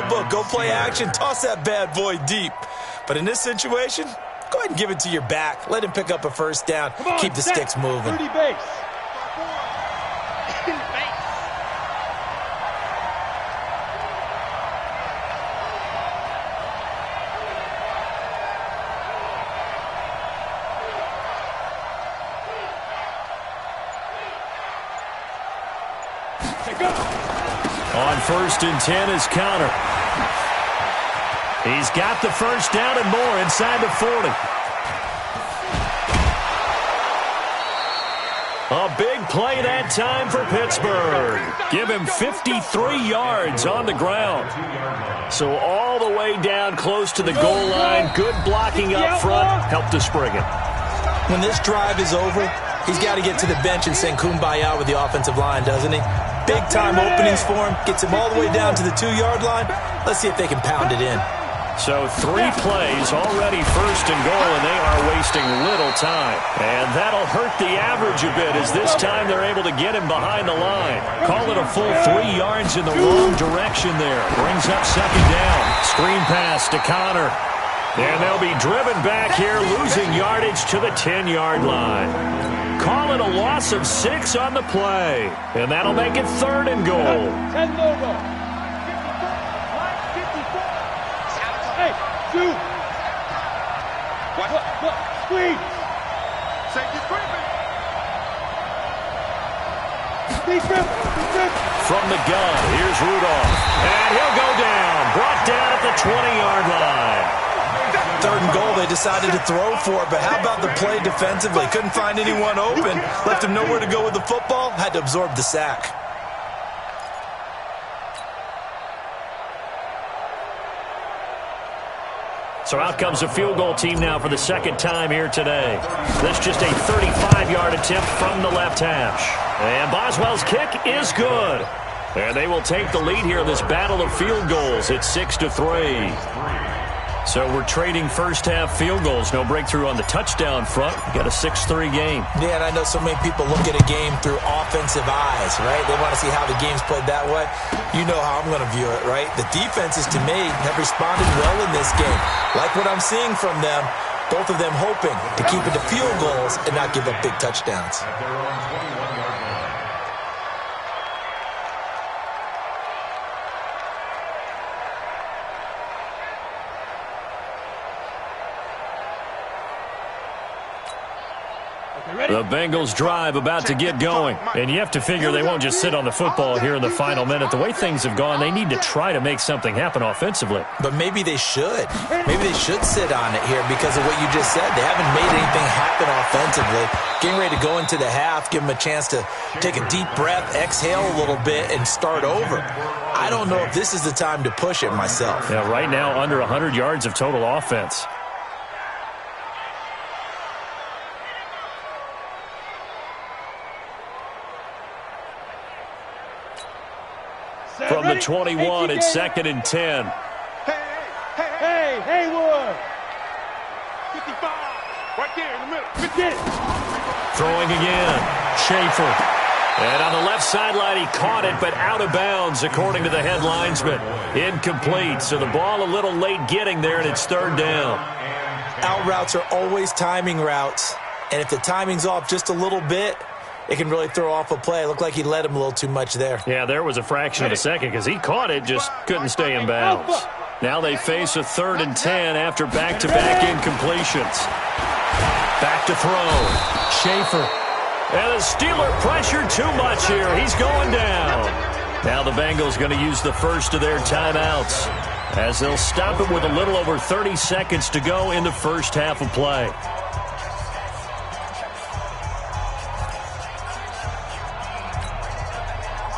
playbook. Go play action. Toss that bad boy deep. But in this situation, go ahead and give it to your back. Let him pick up a first down. Keep the sticks moving. 30 base. On 1st and 10 is Connor. He's got the first down and more inside the 40. A big play that time for Pittsburgh. Give him 53 yards on the ground. So all the way down close to the goal line. Good blocking up front. Helped to spring it. When this drive is over, he's got to get to the bench and sing Kumbaya with the offensive line, doesn't he? Big-time openings for him. Gets him all the way down to the 2-yard line. Let's see if they can pound it in. So 3 plays, already 1st and goal, and they are wasting little time. And that'll hurt the average a bit as this time they're able to get him behind the line. Call it a full 3 yards in the wrong direction there. Brings up 2nd down. Screen pass to Connor. And they'll be driven back here, losing yardage to the 10-yard line. Call it a loss of 6 on the play. And that'll make it 3rd and goal. 10 logo. 54. Hey, 2. What? Screen. Safety screen. From the gun, here's Rudolph. And he'll go down. Brought down at the 20-yard line. 3rd and goal, they decided to throw for it, but how about the play defensively? Couldn't find anyone open, left him nowhere to go with the football, had to absorb the sack. So out comes a field goal team now for the 2nd time here today. This just a 35-yard attempt from the left hash. And Boswell's kick is good. And they will take the lead here in this battle of field goals. It's 6-3. So we're trading first-half field goals. No breakthrough on the touchdown front. Got a 6-3 game. Yeah, and I know so many people look at a game through offensive eyes, right? They want to see how the game's played that way. You know how I'm going to view it, right? The defenses, to me, have responded well in this game. Like what I'm seeing from them, both of them hoping to keep it to field goals and not give up big touchdowns. The Bengals drive about to get going. And you have to figure they won't just sit on the football here in the final minute. The way things have gone, they need to try to make something happen offensively. But maybe they should. Maybe they should sit on it here because of what you just said. They haven't made anything happen offensively. Getting ready to go into the half, give them a chance to take a deep breath, exhale a little bit, and start over. I don't know if this is the time to push it myself. Yeah, right now under 100 yards of total offense. From the 21, it's 2nd and 10. Hey, Haywood. 55. Right there in the middle. Get it. Throwing again. Schaefer. And on the left sideline, he caught it, but out of bounds, according to the head linesman. Incomplete, so the ball a little late getting there, and it's 3rd down. Out routes are always timing routes, and if the timing's off just a little bit, it can really throw off a play. It looked like he led him a little too much there. Yeah, there was a fraction of a second because he caught it, just couldn't stay in bounds. Now they face a 3rd and 10 after back-to-back incompletions. Back to throw. Schaefer. And the Steeler pressure too much here. He's going down. Now the Bengals going to use the first of their timeouts as they'll stop it with a little over 30 seconds to go in the first half of play.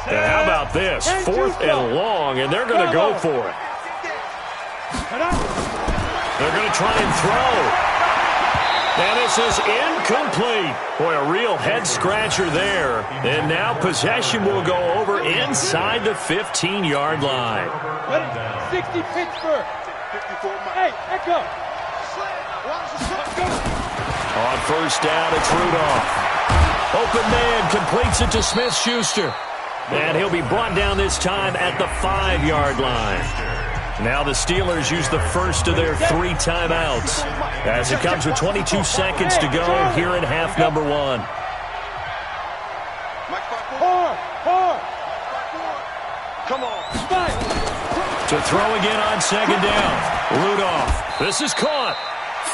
And how about this? 4th and long, and they're going to go for it. They're going to try and throw. And this is incomplete. Boy, a real head-scratcher there. And now possession will go over inside the 15-yard line. 60 Pittsburgh. Hey, echo. On 1st down, it's Rudolph. Open man completes it to Smith-Schuster. And he'll be brought down this time at the 5-yard line. Now the Steelers use the first of their 3 timeouts as it comes with 22 seconds to go here in half number 1. Come on. To throw again on second down. Rudolph. This is caught.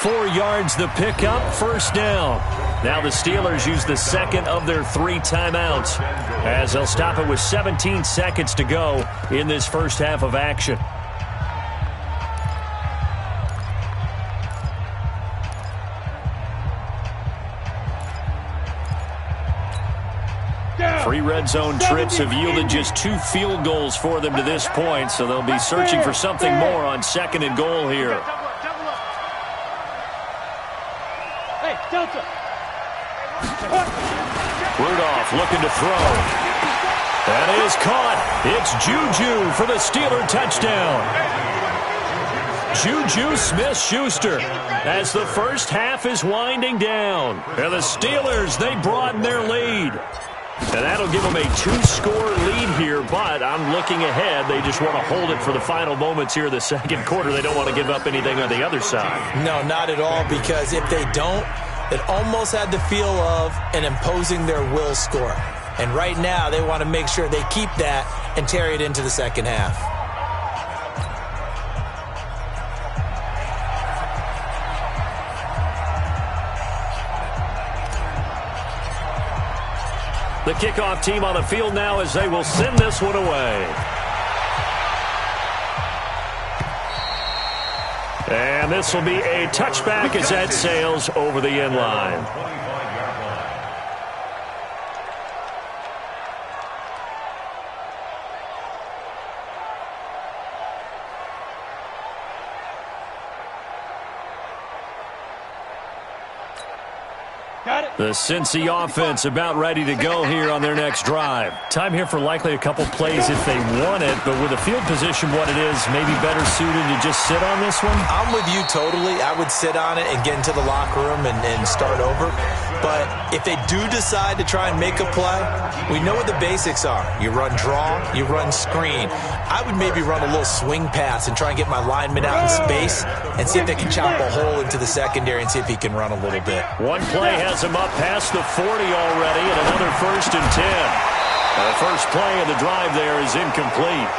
4 yards the pickup, first down. Now the Steelers use the second of their 3 timeouts as they'll stop it with 17 seconds to go in this first half of action. Three red zone trips have yielded just 2 field goals for them to this point, so they'll be searching for something more on second and goal here. Hey, Delta. Rudolph looking to throw. That is caught. It's Juju for the Steeler touchdown. Juju Smith-Schuster as the first half is winding down. And the Steelers, they broaden their lead. And that'll give them a 2-score lead here, but I'm looking ahead. They just want to hold it for the final moments here of the second quarter. They don't want to give up anything on the other side. No, not at all, because if they don't, it almost had the feel of an imposing their will score. And right now, they want to make sure they keep that and carry it into the second half. The kickoff team on the field now as they will send this one away. And this will be a touchback as that sails over the end line. The Cincy offense about ready to go here on their next drive. Time here for likely a couple plays if they want it, but with the field position what it is, maybe better suited to just sit on this one? I'm with you totally. I would sit on it and get into the locker room and start over. But if they do decide to try and make a play, we know what the basics are. You run draw, you run screen. I would maybe run a little swing pass and try and get my lineman out in space and see if they can chop a hole into the secondary and see if he can run a little bit. One play has him up past the 40 already, and another 1st and 10. The first play of the drive there is incomplete.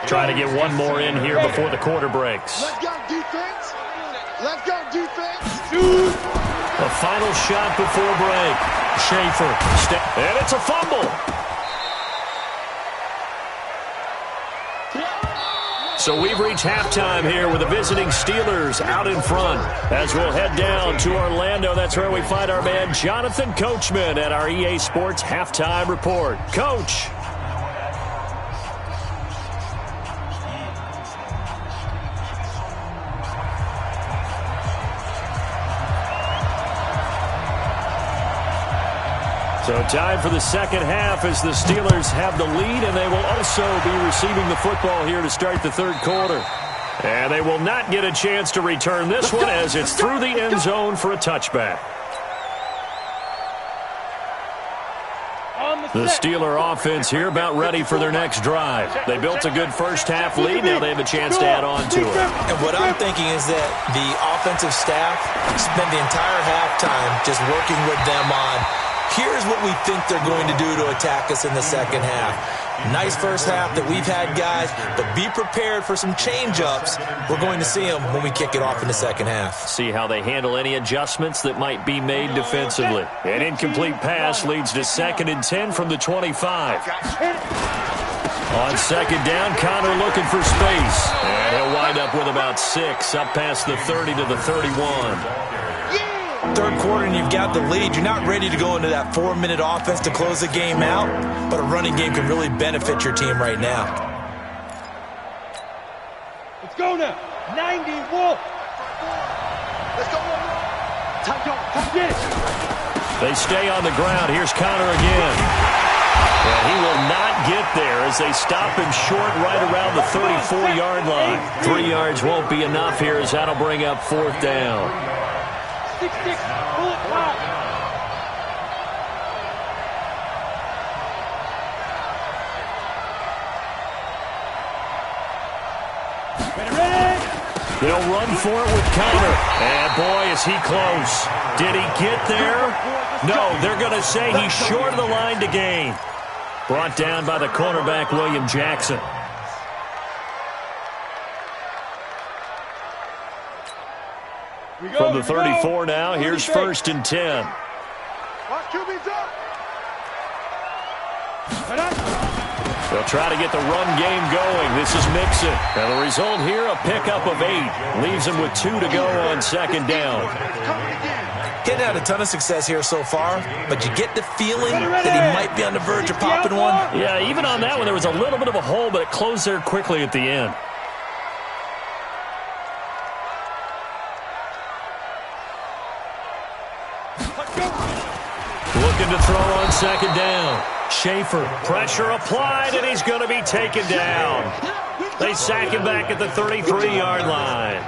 Try to get one more in here before the quarter breaks. Let's go, defense. Let's go, defense. The final shot before break. Schaefer. And it's a fumble. So we've reached halftime here with the visiting Steelers out in front. As we'll head down to Orlando, that's where we find our man Jonathan Coachman at our EA Sports Halftime Report. Coach. So time for the second half as the Steelers have the lead, and they will also be receiving the football here to start the third quarter. And they will not get a chance to return this one as it's through the end zone for a touchback. The Steeler offense here about ready for their next drive. They built a good first half lead. Now they have a chance to add on to it. And what I'm thinking is that the offensive staff spent the entire halftime just working with them on here's what we think they're going to do to attack us in the second half. Nice first half that we've had, guys, but be prepared for some change-ups. We're going to see them when we kick it off in the second half. See how they handle any adjustments that might be made defensively. An incomplete pass leads to 2nd and 10 from the 25. On second down, Connor looking for space. And he'll wind up with about 6 up past the 30 to the 31. Third quarter and you've got the lead. You're not ready to go into that 4-minute offense to close the game out, but a running game can really benefit your team right now. Let's go now. 91. Let's go. They stay on the ground. Here's Connor again. And he will not get there as they stop him short right around the 34-yard line. 3 yards won't be enough here as that'll bring up 4th down. 6-6, bullet 5. They'll run for it with Connor. And boy, is he close. Did he get there? No, they're going to say he's short of the line to gain. Brought down by the cornerback, William Jackson. From the 34 now, here's 1st and 10. They'll try to get the run game going. This is Mixon. And the result here, a pickup of 8. Leaves him with 2 to go on 2nd down. Getting had a ton of success here so far, but you get the feeling that he might be on the verge of popping one. Yeah, even on that one, there was a little bit of a hole, but it closed there quickly at the end. Looking to throw on 2nd down. Schaefer, pressure applied, and he's going to be taken down. They sack him back at the 33-yard line.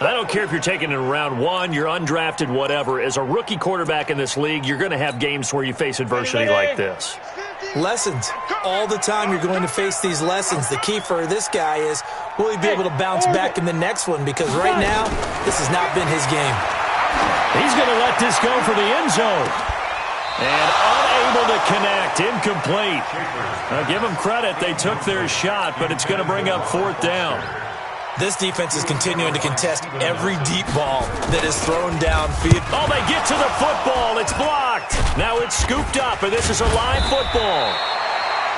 I don't care if you're taking it in round 1, you're undrafted, whatever. As a rookie quarterback in this league, you're going to have games where you face adversity like this. Lessons. All the time you're going to face these lessons. The key for this guy is, will he be able to bounce back in the next one? Because right now, this has not been his game. He's going to let this go for the end zone. And unable to connect, incomplete. Now give them credit, they took their shot, but it's going to bring up 4th down. This defense is continuing to contest every deep ball that is thrown downfield. Oh, they get to the football. It's blocked. Now it's scooped up, and this is a live football.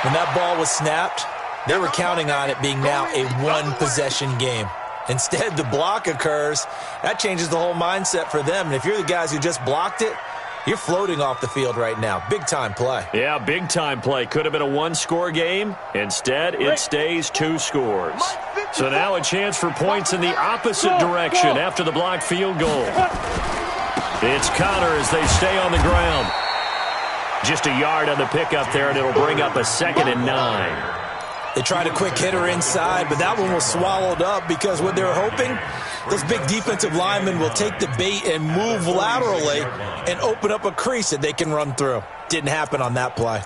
When that ball was snapped, they were counting on it being now a one-possession game. Instead, the block occurs. That changes the whole mindset for them. And if you're the guys who just blocked it, you're floating off the field right now. Big-time play. Yeah, big-time play. Could have been a one-score game. Instead, it stays 2 scores. So now a chance for points in the opposite direction after the blocked field goal. It's Connor as they stay on the ground. Just a yard on the pickup there, and it'll bring up a 2nd and 9. They tried a quick hitter inside, but that one was swallowed up because what they're hoping, those big defensive linemen will take the bait and move laterally and open up a crease that they can run through. Didn't happen on that play.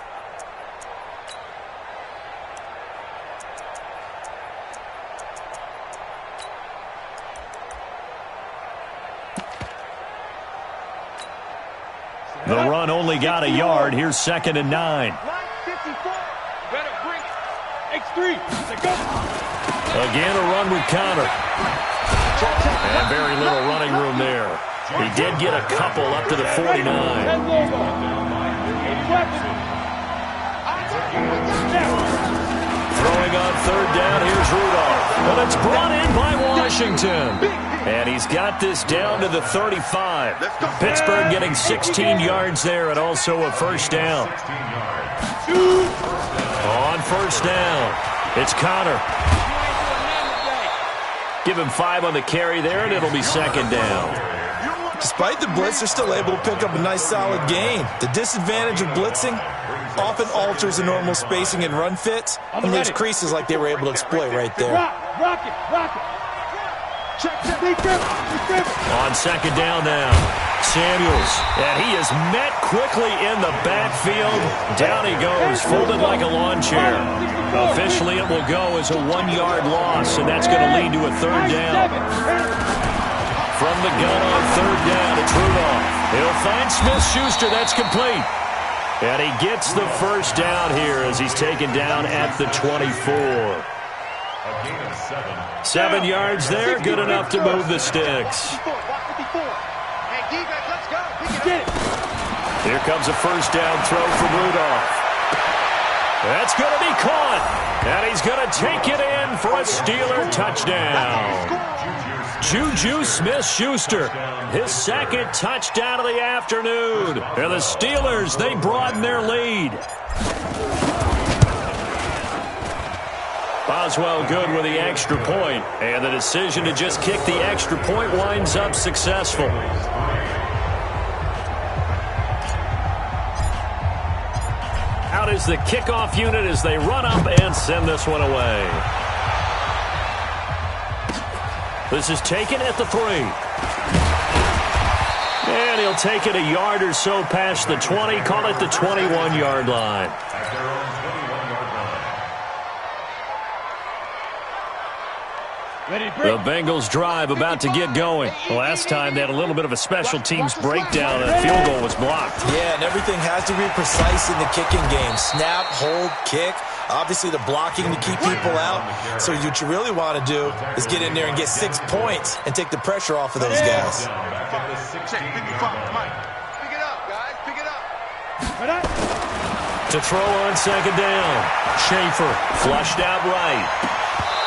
The run only got a yard. Here's 2nd and 9. Again, a run with Connor. And very little running room there. He did get a couple up to the 49. Throwing on 3rd down, here's Rudolph. And it's brought in by Washington. And he's got this down to the 35. Pittsburgh getting 16 yards there and also a 1st down. On 1st down, it's Connor. Give him 5 on the carry there, and it'll be 2nd down. Despite the blitz, they're still able to pick up a nice, solid gain. The disadvantage of blitzing often alters the normal spacing and run fits, and leaves creases like they were able to exploit right there. On 2nd down now, Samuels, and he is met quickly in the backfield. Down he goes, folded like a lawn chair. Officially, it will go as a 1-yard loss, and that's going to lead to a 3rd down. From the gun on 3rd down, it's Rudolph. He'll find Smith-Schuster. That's complete. And he gets the 1st down here as he's taken down at the 24. 7 yards there, good enough to move the sticks. Here comes a 1st down throw from Rudolph. That's going to be caught, and he's going to take it in for a Steeler touchdown. Juju Smith-Schuster, his 2nd touchdown of the afternoon. And the Steelers, they broaden their lead. Boswell good with the extra point, and the decision to just kick the extra point winds up successful. Out is the kickoff unit as they run up and send this one away. This is taken at the 3. And he'll take it a yard or so past the 20, call it the 21-yard line. The Bengals drive about to get going. Last time they had a little bit of a special teams breakdown and a field goal was blocked. Yeah, and everything has to be precise in the kicking game. Snap, hold, kick. Obviously the blocking to keep people out. So what you really want to do is get in there and get 6 points and take the pressure off of those guys. Check 55. Mike. Pick it up, guys. Pick it up. To throw on second down. Schaefer flushed out right.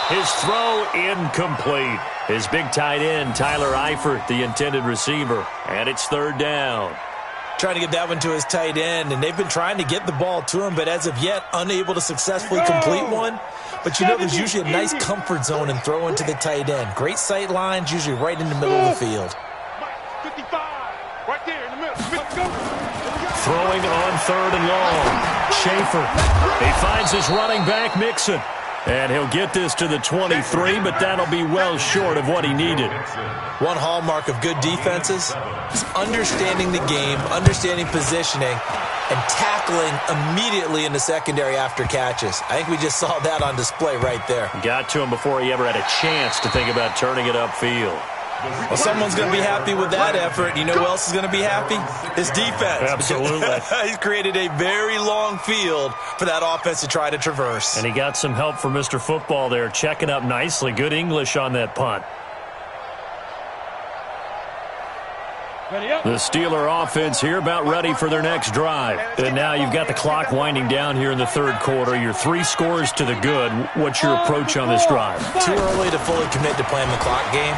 His throw incomplete. His big tight end, Tyler Eifert, the intended receiver. And it's third down. Trying to get that one to his tight end, and they've been trying to get the ball to him, but as of yet, unable to successfully complete one. But you know there's usually a nice comfort zone in throwing to the tight end. Great sight lines, usually right in the middle of the field. 55. Right there in the middle. Go. Throwing on third and long. Schaefer. He finds his running back, Mixon. And he'll get this to the 23, but that'll be well short of what he needed. One hallmark of good defenses is understanding the game, understanding positioning, and tackling immediately in the secondary after catches. I think we just saw that on display right there. Got to him before he ever had a chance to think about turning it upfield. Well, someone's going to be happy with that effort. You know who else is going to be happy? His defense. Absolutely. He's created a very long field for that offense to try to traverse. And he got some help from Mr. Football there, checking up nicely. Good English on that punt. The Steeler offense here about ready for their next drive. And now you've got the clock winding down here in the third quarter. You're 3 scores to the good. What's your approach on this drive? Too early to fully commit to playing the clock game.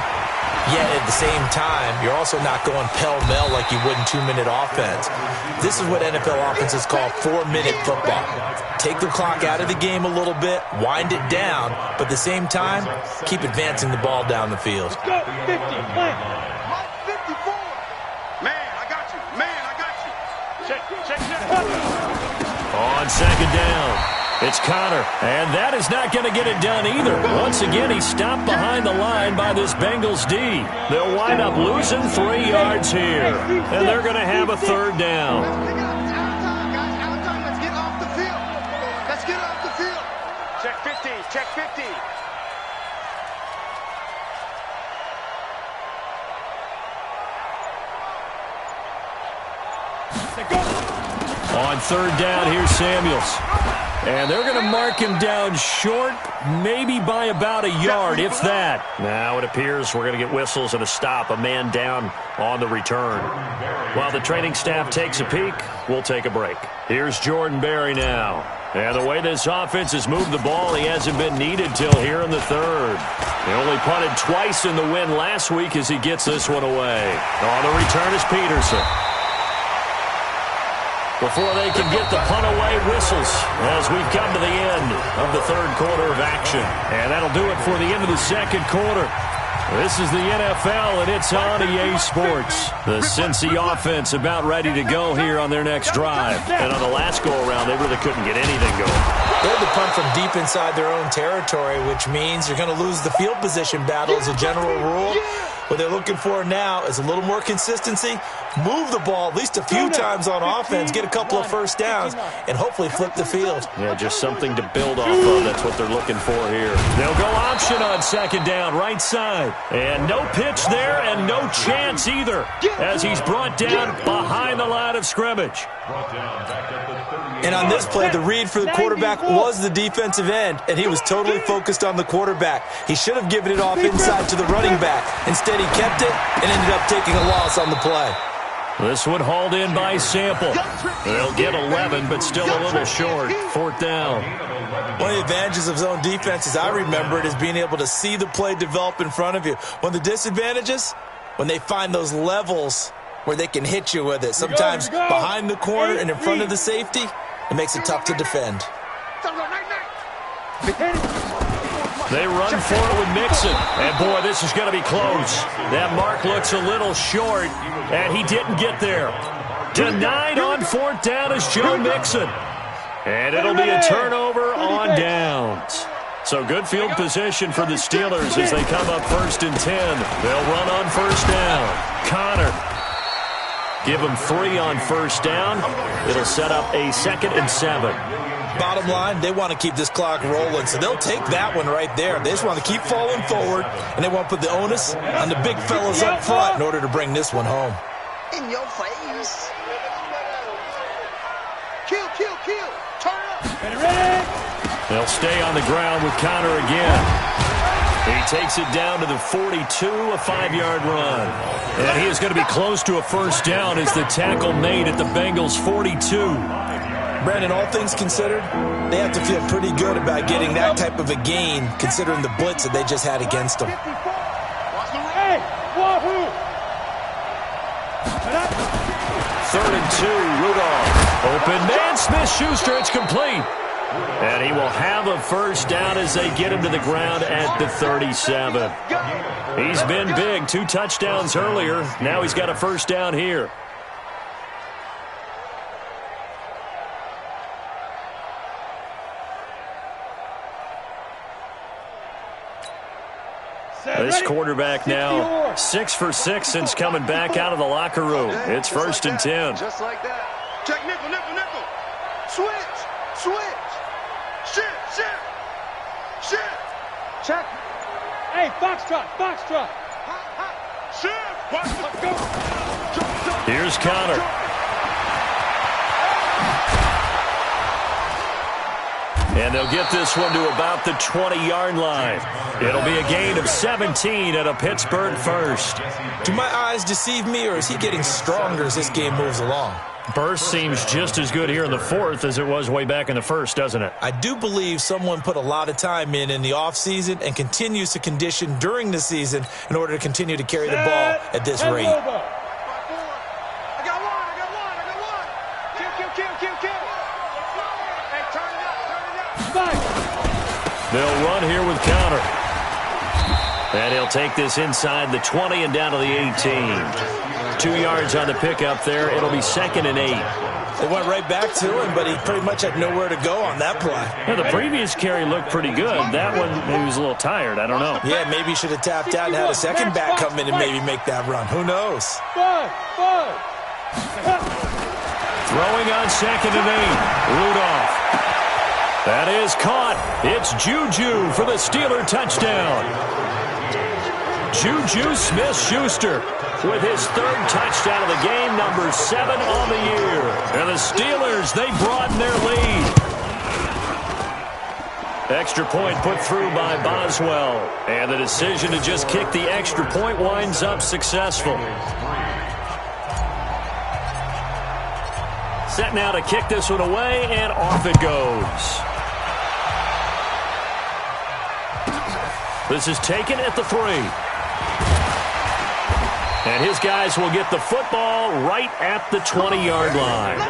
Yet at the same time, you're also not going pell-mell like you would in 2-minute offense. This is what NFL offenses call 4-minute football. Take the clock out of the game a little bit, wind it down, but at the same time, keep advancing the ball down the field. Go. 50. 54. Man, I got you. Man, I got you. Check. On second down. It's Connor, and that is not going to get it done either. Once again, he's stopped behind the line by this Bengals D. They'll wind up losing 3 yards here, and they're going to have a third down. Let's pick it up. It's out of time, guys. Out of time. Let's get off the field. Let's get off the field. Check 50. Check 50. On third down, here's Samuels. And they're going to mark him down short, maybe by about a yard, if that. Now it appears we're going to get whistles and a stop, a man down on the return. While the training staff takes a peek, we'll take a break. Here's Jordan Berry now. And the way this offense has moved the ball, he hasn't been needed till here in the third. He only punted twice in the win last week as he gets this one away. On the return is Peterson. Before they can get the punt away, whistles as we've come to the end of the third quarter of action. And that'll do it for the end of the second quarter. This is the NFL, and it's on EA Sports. The Cincy offense about ready to go here on their next drive. And on the last go-around, they really couldn't get anything going. They had to punt from deep inside their own territory, which means you're going to lose the field position battle as a general rule. What they're looking for now is a little more consistency, move the ball at least a few times on offense, get a couple of first downs, and hopefully flip the field. Yeah, just something to build off of. That's what they're looking for here. They'll go option on second down, right side. And no pitch there and no chance either as he's brought down behind the line of scrimmage. And on this play, the read for the quarterback was the defensive end, and he was totally focused on the quarterback. He should have given it off inside to the running back. Instead, he kept it and ended up taking a loss on the play. This one hauled in by Sample. They'll get 11, but still a little short. Fourth down. One of the advantages of zone defense, as I remember it, is being able to see the play develop in front of you. One of the disadvantages, when they find those levels where they can hit you with it. Sometimes behind the corner and in front of the safety, it makes it tough to defend. They run for it with Mixon. And, boy, this is going to be close. That mark looks a little short, and he didn't get there. Denied on fourth down is Joe Mixon. And it'll be a turnover on downs. So good field position for the Steelers as they come up 1st and 10. They'll run on first down. Connor. Give them 3 on first down. It'll set up a 2nd and 7. Bottom line, they want to keep this clock rolling, so they'll take that one right there. They just want to keep falling forward, and they want to put the onus on the big fellas up front in order to bring this one home. In your face. Kill. Turn up. Ready? They'll stay on the ground with Connor again. He takes it down to the 42, a 5-yard run. And he is going to be close to a first down as the tackle made at the Bengals' 42. Brandon, all things considered, they have to feel pretty good about getting that type of a gain considering the blitz that they just had against them. Hey, wahoo! 3rd and 2, Rudolph. Open man, Smith-Schuster, it's complete. And he will have a first down as they get him to the ground at the 37. He's been big, 2 touchdowns earlier. Now he's got a first down here. This quarterback now 6 for 6 since coming back out of the locker room. It's 1st and 10. Just like that. Check nickel. Switch. Shift. Check. Hey, Foxtrot. Shift. Let's go. Here's Connor. And they'll get this one to about the 20-yard line. It'll be a gain of 17 at a Pittsburgh first. Do my eyes deceive me, or is he getting stronger as this game moves along? Burst seems just as good here in the 4th as it was way back in the 1st, doesn't it? I do believe someone put a lot of time in the offseason and continues to condition during the season in order to continue to carry the ball at this rate. I got one. Kill. Hey, turn it up. They'll run here with Connor. And he'll take this inside the 20 and down to the 18. 2 yards on the pickup there. It'll be 2nd and 8. They went right back to him, but he pretty much had nowhere to go on that play. Yeah, the previous carry looked pretty good. That one, he was a little tired. I don't know. Yeah, maybe he should have tapped out and had a second back come in and maybe make that run. Who knows? Throwing on 2nd and 8. Rudolph. That is caught. It's Juju for the Steeler touchdown. Juju Smith-Schuster with his 3rd touchdown of the game, number 7 on the year. And the Steelers, they broaden their lead. Extra point put through by Boswell. And the decision to just kick the extra point winds up successful. Set now to kick this one away, and off it goes. This is taken at the 3. And his guys will get the football right at the 20-yard line.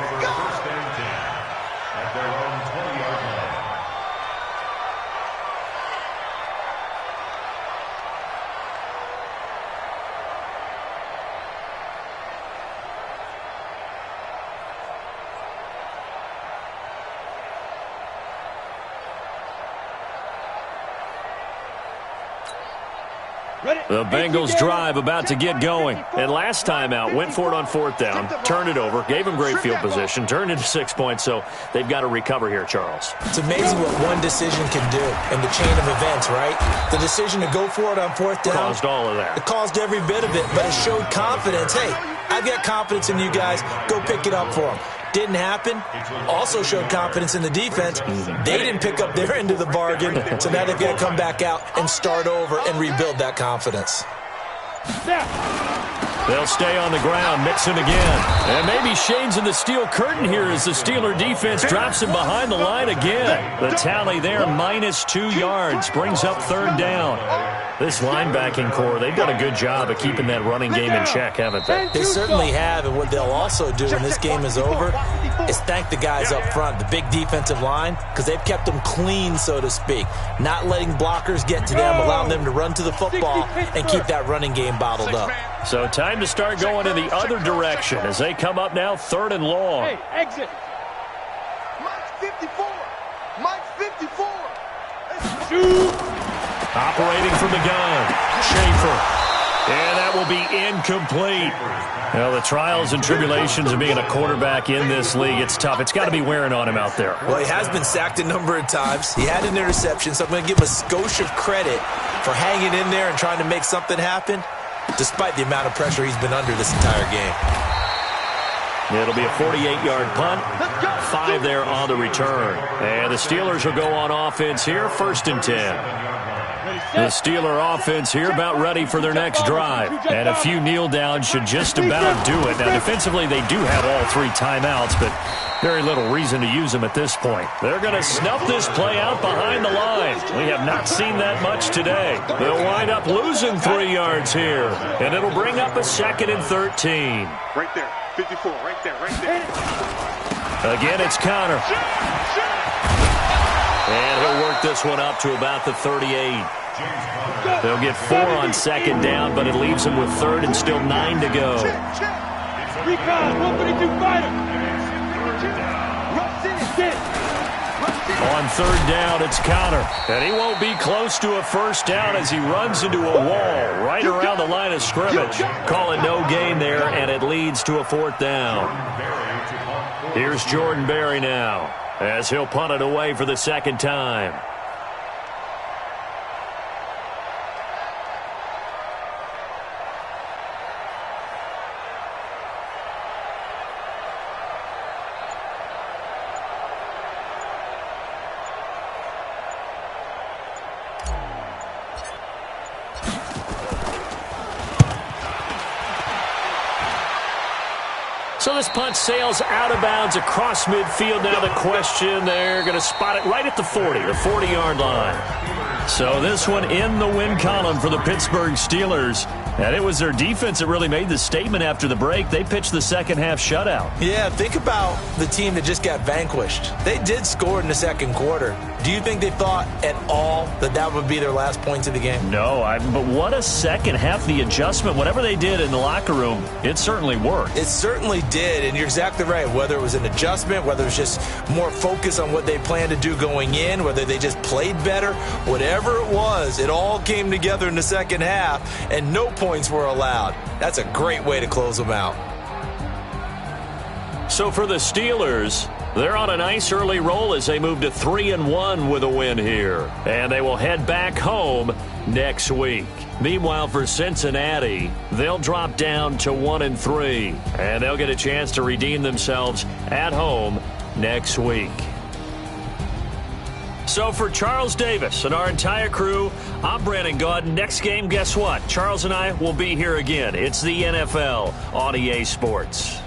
The Bengals drive about to get going. And last time out, went for it on 4th down, turned it over, gave them great field position, turned into 6 points, so they've got to recover here, Charles. It's amazing what one decision can do in the chain of events, right? The decision to go for it on 4th down. Caused all of that. It caused every bit of it, but it showed confidence. Hey, I've got confidence in you guys. Go pick it up for them. Didn't happen. Also showed confidence in the defense. They didn't pick up their end of the bargain, so now they've got to come back out and start over and rebuild that confidence. They'll stay on the ground. Mixon again. And maybe Shane's in the steel curtain here as the Steeler defense drops him behind the line again. The tally there, -2 yards, brings up 3rd down. This linebacking core, they've done a good job of keeping that running game in check, haven't they? They certainly have, and what they'll also do when this game is over is thank the guys up front, the big defensive line, because they've kept them clean, so to speak, not letting blockers get to them, allowing them to run to the football and keep that running game bottled up. So time to start going in the other direction as they come up now 3rd and long. Hey, exit. Mike's 54. Mike's 54. Shoot. Operating from the gun, Schaefer. And that will be incomplete. Well, the trials and tribulations of being a quarterback in this league, it's tough. It's got to be wearing on him out there. Well, he has been sacked a number of times. He had an interception, so I'm going to give him a skosh of credit for hanging in there and trying to make something happen, despite the amount of pressure he's been under this entire game. It'll be a 48-yard punt, 5 there on the return. And the Steelers will go on offense here, 1st and 10. The Steeler offense here about ready for their next drive. And a few kneel downs should just about do it. Now, defensively, they do have all 3 timeouts, but very little reason to use them at this point. They're going to snuff this play out behind the line. We have not seen that much today. They'll wind up losing 3 yards here. And it'll bring up a 2nd and 13. Right there. 54. Right there. Right there. Again, it's Connor. And he'll work this one up to about the 38. They'll get 4 on 2nd down, but it leaves them with 3rd and still 9 to go. Recon, 132 fighter. On 3rd down, it's Connor. And he won't be close to a 1st down as he runs into a wall right around the line of scrimmage. Call it no gain there, and it leads to a 4th down. Here's Jordan Berry now, as he'll punt it away for the 2nd time. So this punt sails out of bounds across midfield. Now the question, they're going to spot it right at the 40, the 40-yard line. So this one in the win column for the Pittsburgh Steelers. And it was their defense that really made the statement after the break. They pitched the second-half shutout. Yeah, think about the team that just got vanquished. They did score in the 2nd quarter. Do you think they thought at all that that would be their last points of the game? No, but what a second half. The adjustment, whatever they did in the locker room, it certainly worked. It certainly did, and you're exactly right. Whether it was an adjustment, whether it was just more focus on what they planned to do going in, whether they just played better, whatever it was, it all came together in the second half, and no points were allowed. That's a great way to close them out. So for the Steelers, they're on a nice early roll as they move to 3-1 with a win here. And they will head back home next week. Meanwhile, for Cincinnati, they'll drop down to 1-3. And they'll get a chance to redeem themselves at home next week. So for Charles Davis and our entire crew, I'm Brandon Gaudin. Next game, guess what? Charles and I will be here again. It's the NFL on EA Sports.